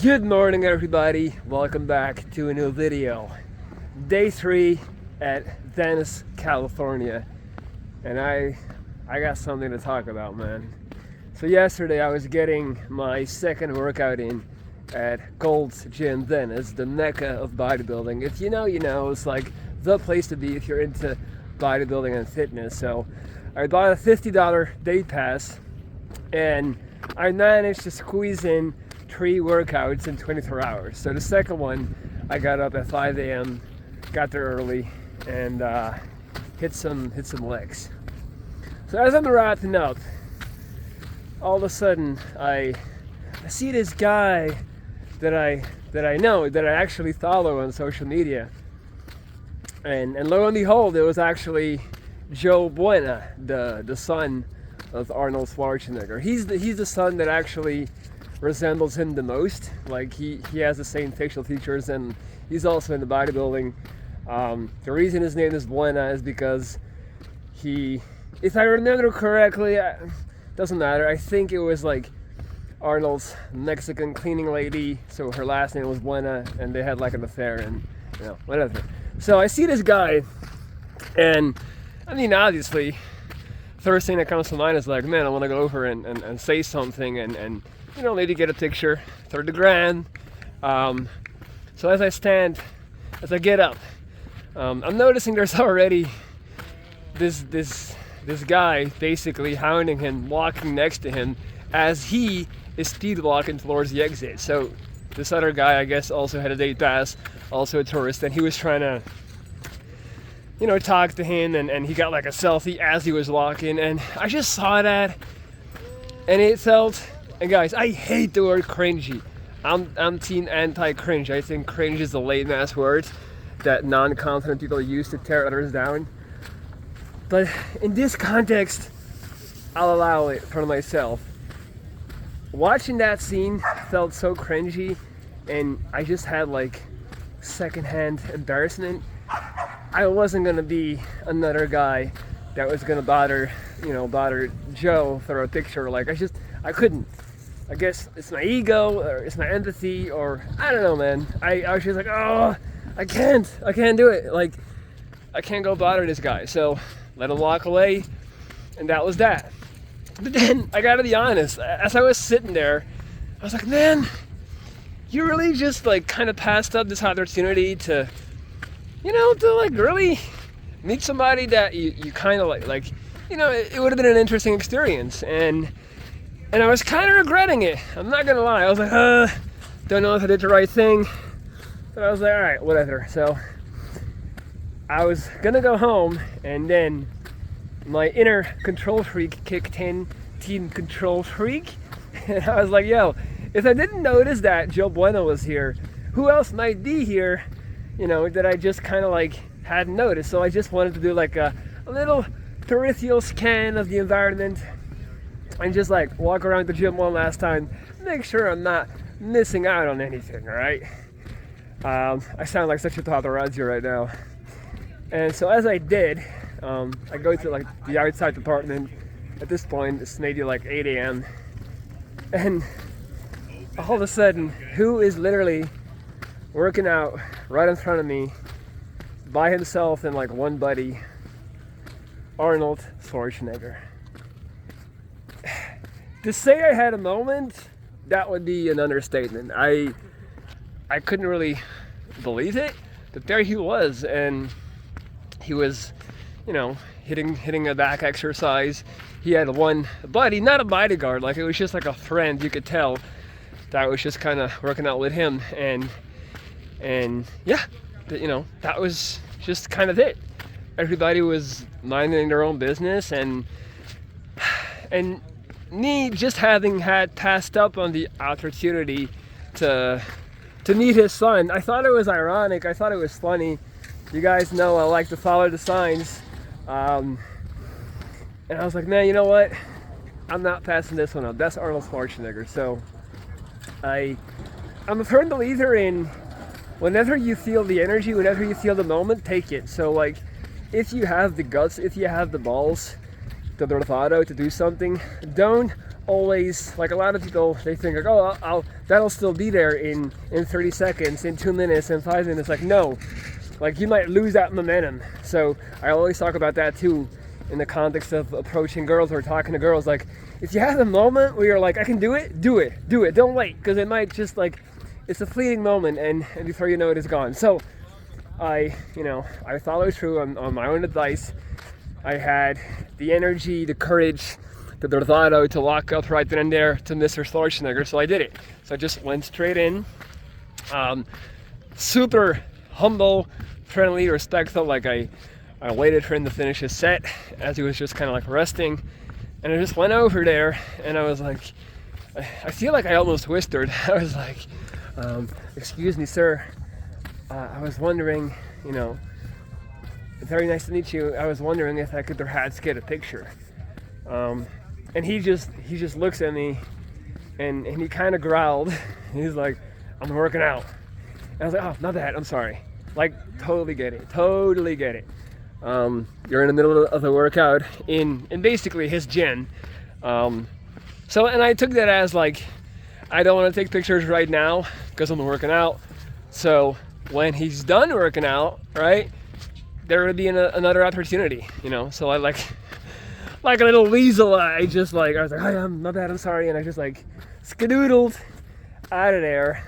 Good morning, everybody. Welcome back to a new video. Day 3 at Venice, California, and I got something to talk about, man. So yesterday I was getting my second workout in at Gold's Gym Venice, the mecca of bodybuilding. If you know, you know. It's like the place to be if you're into bodybuilding and fitness. So I bought a $50 day pass, and I managed to squeeze in 3 workouts in 24 hours. So the second one, I got up at 5 a.m., got there early, and hit some legs. So as I'm wrapping up, all of a sudden I see this guy that I know, that I actually follow on social media, and lo and behold, it was actually Joe Baena, the son of Arnold Schwarzenegger. He's the son that actually resembles him the most. Like he has the same facial features, and he's also into bodybuilding. The reason his name is Baena is because he, if I remember correctly, doesn't matter, I think it was like Arnold's Mexican cleaning lady, so her last name was Baena, and they had like an affair, and you know, whatever. So I see this guy, and I mean, obviously first thing that comes to mind is like, man, I want to go over and say something, and you know, maybe get a picture for the gram. So as I get up, I'm noticing there's already this guy basically hounding him, walking next to him as he is speed walking towards the exit. So this other guy, I guess, also had a day pass, also a tourist, and he was trying to, you know, talk to him, and he got like a selfie as he was walking, and I just saw that, and it felt. And guys, I hate the word cringy. I'm team anti-cringe. I think cringe is a lame-ass word that non-confident people use to tear others down. But in this context, I'll allow it for myself. Watching that scene felt so cringy, and I just had like secondhand embarrassment. I wasn't gonna be another guy that was gonna bother Joe for a picture. Like I couldn't. I guess it's my ego, or it's my empathy, or I don't know, man. I was just like, oh, I can't do it. Like, I can't go bother this guy. So let him walk away, and that was that. But then I gotta be honest, as I was sitting there, I was like, man, you really just like kind of passed up this opportunity to, you know, to like really meet somebody that you kind of like, you know, it would have been an interesting experience. And I was kind of regretting it. I'm not gonna lie. I was like, don't know if I did the right thing. But I was like, all right, whatever. So I was gonna go home, and then my inner control freak kicked in, team control freak. And I was like, yo, if I didn't notice that Joe Baena was here, who else might be here, you know, that I just kind of like hadn't noticed. So I just wanted to do like a little peripheral scan of the environment, and just like walk around the gym one last time, make sure I'm not missing out on anything, all right? I sound like such a paparazzi right now. And so as I did, I go to like the outside department. At this point, it's maybe like 8 a.m. And all of a sudden, who is literally working out right in front of me by himself and like one buddy? Arnold Schwarzenegger. To say I had a moment, that would be an understatement. I couldn't really believe it, but there he was, and he was, you know, hitting a back exercise. He had one buddy, not a bodyguard, like it was just like a friend, you could tell, that was just kind of working out with him, and yeah, you know, that was just kind of it. Everybody was minding their own business, and me just having had passed up on the opportunity to meet his son, I thought it was ironic. I thought it was funny. You guys know I like to follow the signs, and I was like, man, you know what? I'm not passing this one up. That's Arnold Schwarzenegger. So I'm a firm believer in whenever you feel the energy, whenever you feel the moment, take it. So like, if you have the guts, if you have the balls, the bravado to do something, don't always, like a lot of people, they think like, oh, that'll still be there in 30 seconds, in 2 minutes, in 5 minutes. Like, no, like you might lose that momentum. So I always talk about that too, in the context of approaching girls or talking to girls. Like, if you have a moment where you're like, I can do it, do it. Don't wait, because it might just like, it's a fleeting moment, and before you know it, it's gone. So I followed through on my own advice. I had the energy, the courage, the bravado to walk up right then and there to Mr. Schwarzenegger, so I did it. So I just went straight in, super humble, friendly, respectful. Like I waited for him to finish his set as he was just kind of like resting, and I just went over there, and I was like, I feel like I almost whispered. I was like, excuse me, sir, I was wondering, very nice to meet you. I was wondering if I could perhaps get a picture. And he just looks at me, and he kind of growled. He's like, I'm working out. And I was like, oh, not that, I'm sorry. Like, totally get it. You're in the middle of the workout in basically his gym. So, and I took that as like, I don't want to take pictures right now because I'm working out. So when he's done working out, right, there would be another opportunity, So I like a little weasel, I was like, hi, my bad, I'm sorry. And I just like skedoodled out of there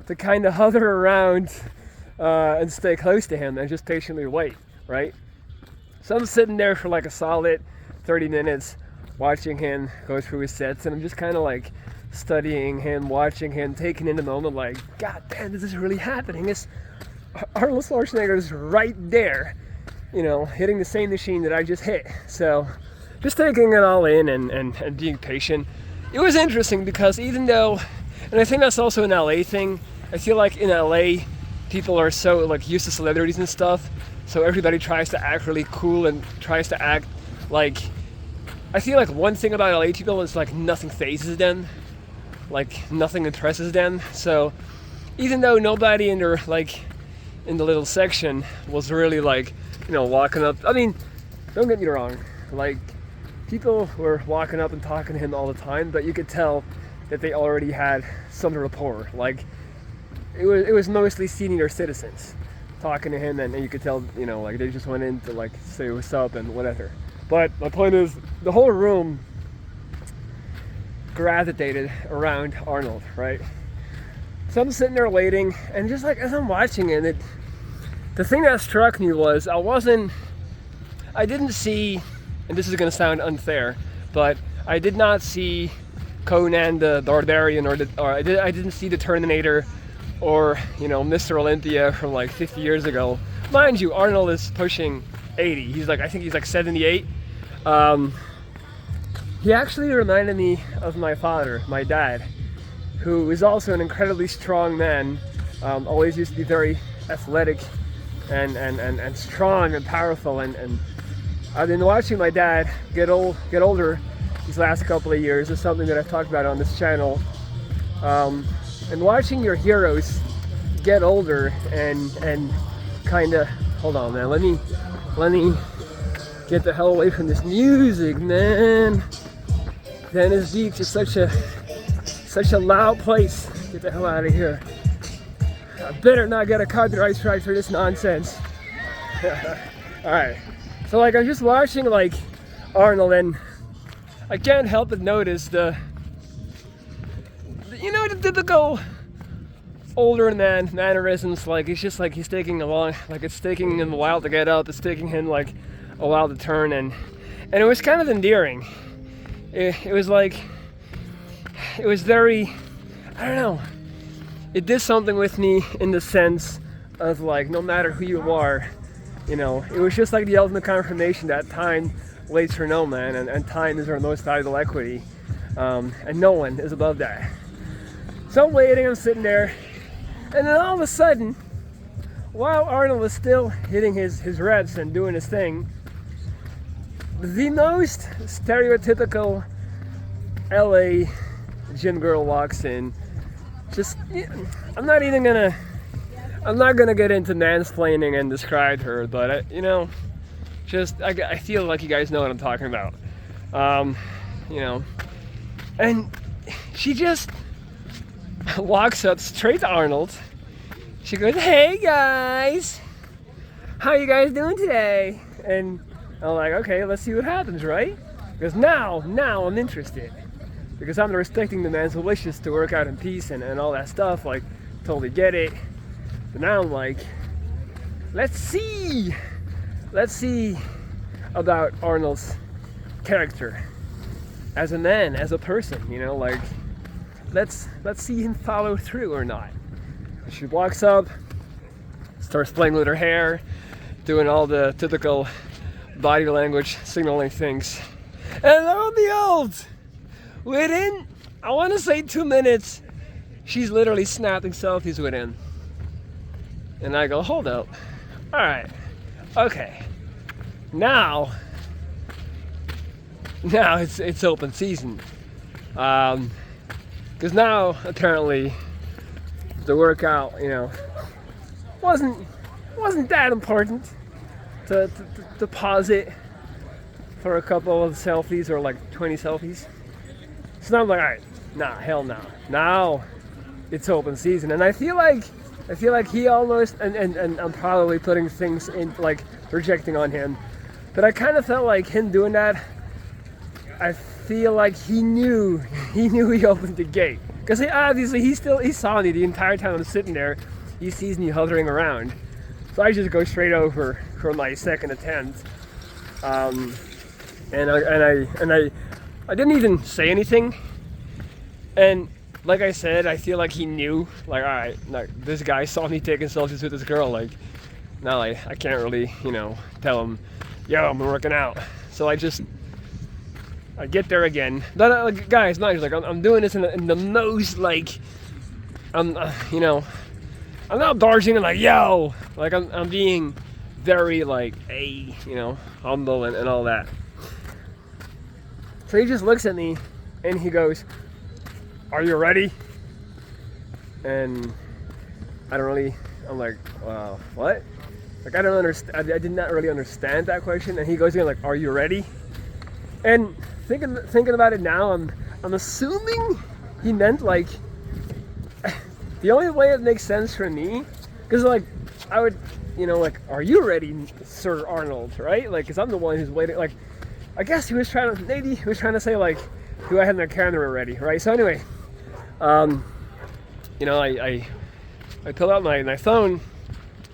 to kind of hover around and stay close to him and just patiently wait, right? So I'm sitting there for like a solid 30 minutes watching him go through his sets, and I'm just kind of like studying him, watching him, taking in the moment, like, God damn, this is really happening. It's Arnold Schwarzenegger is right there, hitting the same machine that I just hit. So just taking it all in and being patient. It was interesting because even though, and I think that's also an LA thing, I feel like in LA people are so like used to celebrities and stuff, so everybody tries to act really cool and tries to act like, I feel like one thing about LA people is like nothing phases them, like nothing impresses them. So even though nobody in their like in the little section was really like, walking up, I mean, don't get me wrong, like people were walking up and talking to him all the time, but you could tell that they already had some rapport. Like it was mostly senior citizens talking to him, and you could tell, like they just went in to like say what's up and whatever. But my point is, the whole room gravitated around Arnold, right? So I'm sitting there waiting, and just like as I'm watching it, the thing that struck me was I didn't see, and this is going to sound unfair, but I did not see Conan the Barbarian, or I didn't see the Terminator, or Mr. Olympia from like 50 years ago. Mind you, Arnold is pushing 80. I think he's like 78. He actually reminded me of my father, my dad, who is also an incredibly strong man. Always used to be very athletic and strong and powerful. And I've been watching my dad get older these last couple of years. Is something that I've talked about on this channel. And watching your heroes get older and kind of, hold on, man. Let me get the hell away from this music, man. Venice Beach is such a loud place. Get the hell out of here. I better not get a copyright strike for this nonsense. Alright. So like I'm just watching like Arnold, and I can't help but notice the typical older man mannerisms. Like it's just like he's taking a long, like it's taking him a while to get up, it's taking him like a while to turn, and it was kind of endearing. It was like, it was very, I don't know, it did something with me in the sense of like, no matter who you are, it was just like the ultimate confirmation that time waits for no man, and time is our most valuable equity, and no one is above that. So I'm waiting, I'm sitting there, and then all of a sudden, while Arnold was still hitting his reps and doing his thing, the most stereotypical LA gym girl walks in. Just, I'm not gonna get into mansplaining and describe her, but I feel like you guys know what I'm talking about. And she just walks up straight to Arnold. She goes, "Hey guys, how you guys doing today?" And I'm like, okay, let's see what happens, right? Because now I'm interested. Because I'm respecting the man's wishes to work out in peace and all that stuff, like, totally get it. But now I'm like, let's see about Arnold's character as a man, as a person, you know, like, let's see him follow through or not. She walks up, starts playing with her hair, doing all the typical body language signaling things. And lo and behold, within, I want to say 2 minutes, she's literally snapping selfies with him. And I go, hold up. All right. Okay. Now it's open season. Because now apparently the workout, you know, wasn't that important to pause it for a couple of selfies or like 20 selfies. So now I'm like, all right, nah, hell no. Now it's open season, and I feel like he almost, and I'm probably putting things in, like projecting on him, but I kind of felt like him doing that. I feel like he knew he opened the gate, because he saw me the entire time I'm sitting there. He sees me hovering around, so I just go straight over for my second attempt, and I didn't even say anything. And like I said, I feel like he knew, like, all right, like, this guy saw me taking selfies with this girl, like, now I can't really, you know, tell him, yo, I'm working out. So I get there again. But, guys, not like I'm doing this in the most, like, you know, I'm not barging in like, yo, like I'm being very like, hey, you know, humble and all that. So he just looks at me and he goes, "Are you ready?" And I'm like, what? Like, I don't understand. I did not really understand that question. And he goes in like, "Are you ready?" And thinking about it now, I'm assuming he meant like, the only way it makes sense for me, because like I would, you know, like, "Are you ready, Sir Arnold?" Right? Like, because I'm the one who's waiting. Like, I guess he was trying to say like, do I have my camera ready? Right? So anyway, you know, I pull out my phone,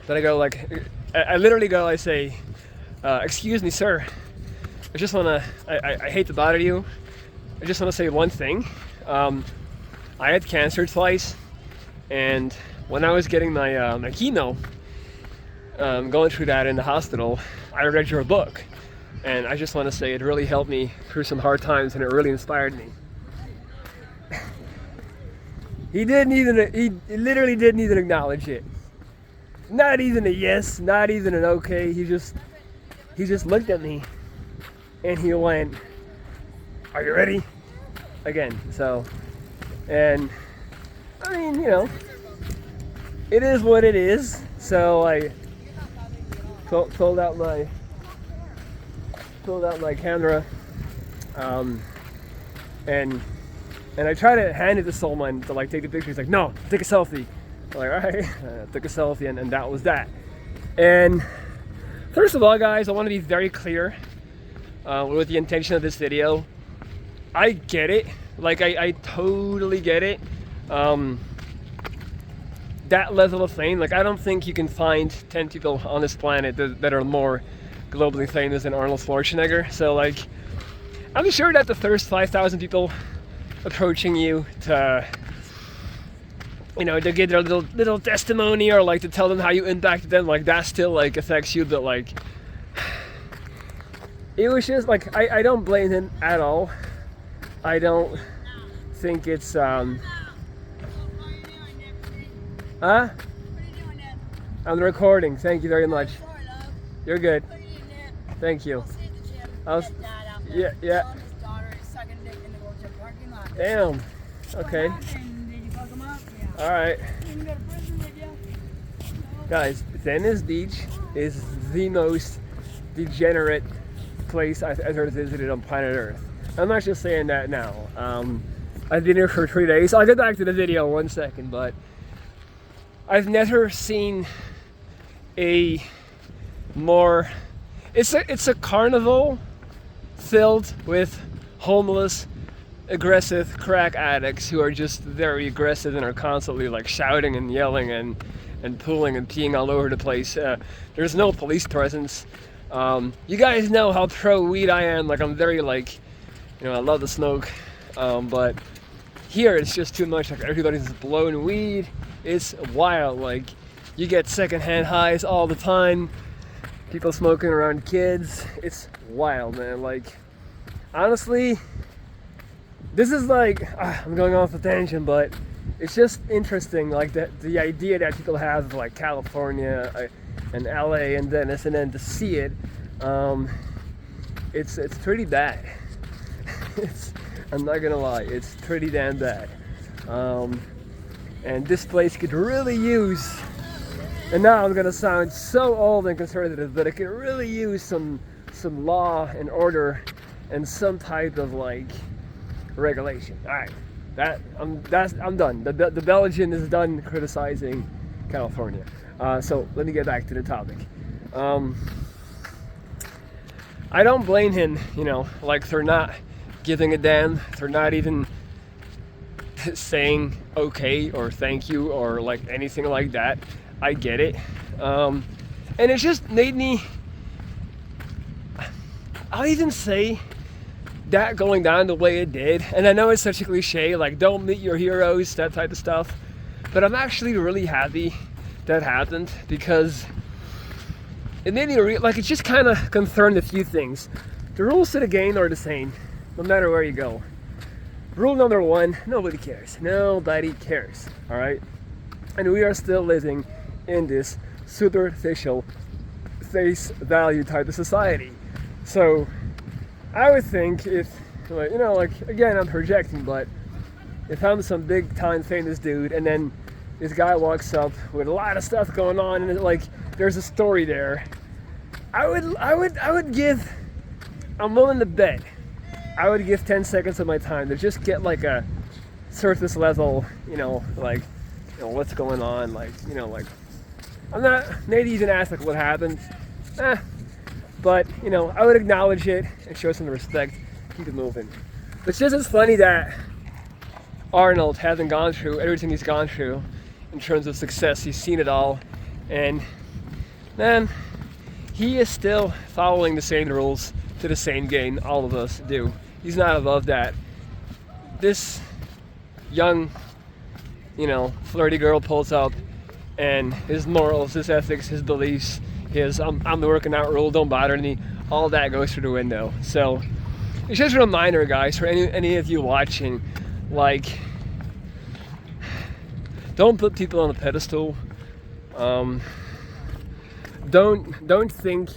then I go like, I literally go, I say, "Excuse me, sir. I just wanna, I hate to bother you. I just wanna say one thing. I had cancer twice. And when I was getting my my chemo, going through that in the hospital, I read your book, and I just want to say it really helped me through some hard times, and it really inspired me." He literally didn't even acknowledge it. Not even a yes, not even an okay. He just looked at me, and he went, "Are you ready?" Again. So, and I mean, you know, it is what it is. So I pulled out my camera, and I try to hand it to someone to like take the picture. He's like, "No, take a selfie." I'm like, all right, took a selfie, and that was that. And first of all, guys, I want to be very clear with the intention of this video. I get it. Like, I totally get it. That level of fame, like, I don't think you can find 10 people on this planet that are more globally famous than Arnold Schwarzenegger. So, like, I'm sure that the first 5,000 people approaching you to, you know, to give their little testimony, or like to tell them how you impacted them, like, that still like affects you. But like, it was just like, I don't blame him at all. I don't think it's Huh? I'm recording. Thank you very much. You're good. Thank you. Yeah. Damn. Okay. All right. Guys, Venice Beach is the most degenerate place I've ever visited on planet Earth. I'm not just saying that now. I've been here for 3 days. I'll get back to the video in 1 second, but I've never seen a more... It's a carnival filled with homeless, aggressive crack addicts who are just very aggressive and are constantly like shouting and yelling and pulling and peeing all over the place. There's no police presence. You guys know how pro weed I am. Like, I'm very like, you know, I love the smoke, but here it's just too much. Like, everybody's blowing weed. It's wild. Like, you get secondhand highs all the time. People smoking around kids. It's wild, man. Like, honestly, this is like, I'm going off the tangent, but it's just interesting, like the idea that people have of like California and LA and Venice, and then to see it, it's pretty bad. I'm not gonna lie, it's pretty damn bad. And this place could really use, and now I'm gonna sound so old and conservative, but it could really use some law and order and some type of like regulation. All right, I'm done. The Belgian is done criticizing California. So let me get back to the topic. I don't blame him. You know, like, they're not giving a damn. They're not even saying okay or thank you or like anything like that. I get it, and it just made me. I'll even say that going down the way it did, and I know it's such a cliche, like don't meet your heroes, that type of stuff, but I'm actually really happy that happened, because it made me like, it just kind of confirmed a few things. The rules to the game are the same no matter where you go. Rule number one: nobody cares. Nobody cares. All right, and we are still living in this superficial face value type of society. So I would think if, like, you know, like, again, I'm projecting, but if I'm some big time famous dude and then this guy walks up with a lot of stuff going on and like there's a story there, I would give, I'm willing to bet, I would give 10 seconds of my time to just get like a surface level, you know, like, you know, what's going on, like, you know, like, I'm not, maybe even ask like what happened, but, you know, I would acknowledge it and show some respect, keep it moving. It's just as funny that Arnold hasn't gone through everything he's gone through in terms of success. He's seen it all, and man, he is still following the same rules to the same game all of us do. He's not above that. This young, you know, flirty girl pulls up, and his morals, his ethics, his beliefs, his I'm the working out rule, don't bother me, all that goes through the window. So it's just a reminder, guys, for any of you watching, like, don't put people on a pedestal. Don't think,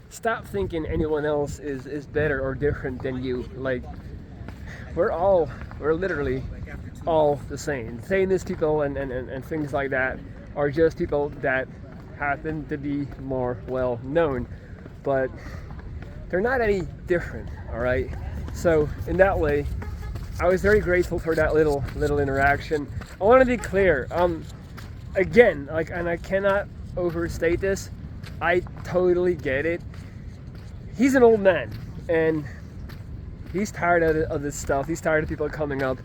stop thinking anyone else is better or different than you. Like, we're literally all the same. Famous people and things like that are just people that happen to be more well known, but they're not any different. All right, so in that way, I was very grateful for that little interaction. I want to be clear, again, like, and I cannot overstate this, I totally get it. He's an old man and he's tired of this stuff. He's tired of people coming up,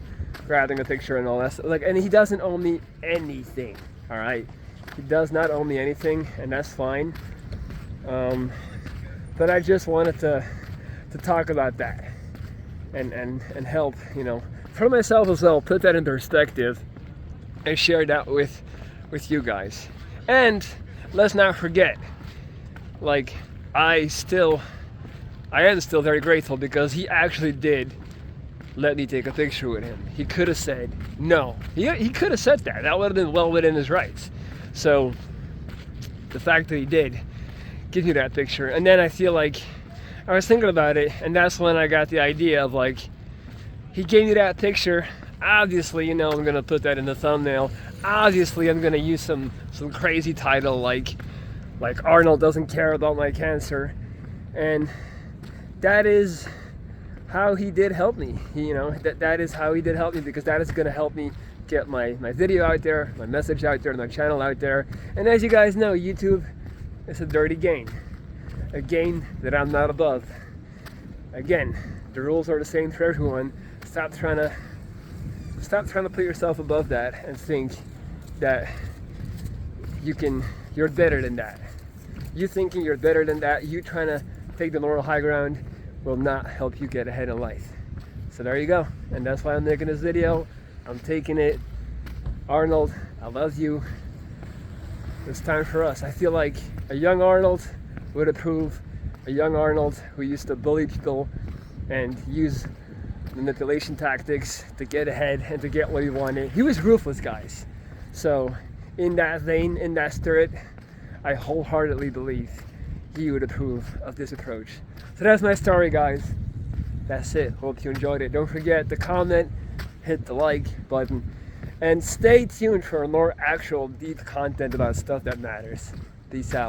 grabbing a picture and all that stuff. Like, and he doesn't owe me anything. All right, he does not owe me anything, and that's fine. But I just wanted to talk about that and help, you know, for myself as well, put that in perspective and share that with you guys. And let's not forget, like, I am still very grateful because he actually did let me take a picture with him. He could have said no. He could have said that. That would have been well within his rights. So the fact that he did give me that picture, and then I feel like I was thinking about it, and that's when I got the idea of, like, he gave me that picture. Obviously, you know, I'm gonna put that in the thumbnail. Obviously, I'm gonna use some crazy title like Arnold doesn't care about my cancer, and that is how he did help me. That is how he did help me, because that is going to help me get my video out there, my message out there, my channel out there. And as you guys know, YouTube is a dirty game, a game that I'm not above. Again, the rules are the same for everyone. Stop trying to put yourself above that and think that you're better than that. You thinking you're better than that, you trying to take the moral high ground, will not help you get ahead in life. So there you go, and that's why I'm making this video. I'm taking it. Arnold, I love you. It's time for us. I feel like a young Arnold would approve. A young Arnold who used to bully people and use manipulation tactics to get ahead and to get what he wanted. He was ruthless, guys. So in that vein, in that spirit, I wholeheartedly believe he would approve of this approach. So that's my story, guys. That's it. Hope you enjoyed it. Don't forget to comment, hit the like button, and stay tuned for more actual deep content about stuff that matters. Peace out.